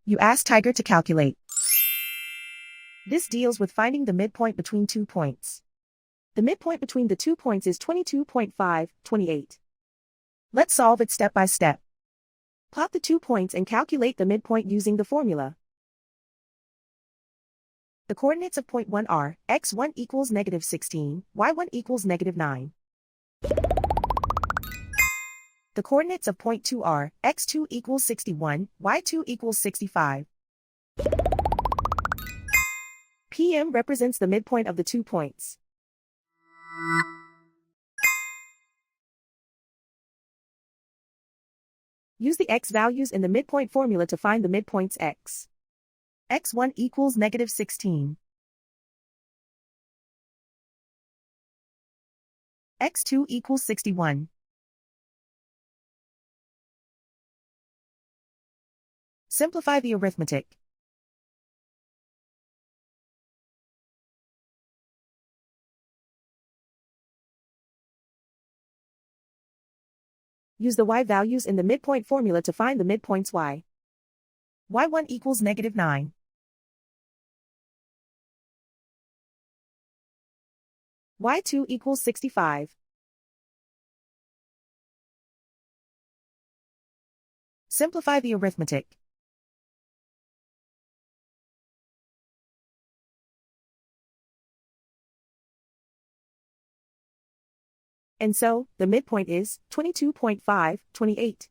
You ask Tiger to calculate. This deals with finding the midpoint between 2 points. The midpoint between the 2 points is 22.5, 28. Let's solve it step by step. Plot the 2 points and calculate the midpoint using the formula. The coordinates of point 1 are x1 equals -16, y1 equals -9. The coordinates of point 2 are x2 equals 61, y2 equals 65. PM represents the midpoint of the 2 points. Use the x values in the midpoint formula to find the midpoints x. x1 equals -16. x2 equals 61. Simplify the arithmetic. Use the y values in the midpoint formula to find the midpoints y. y1 equals -9. y2 equals 65. Simplify the arithmetic. And so, the midpoint is 22.5, 28.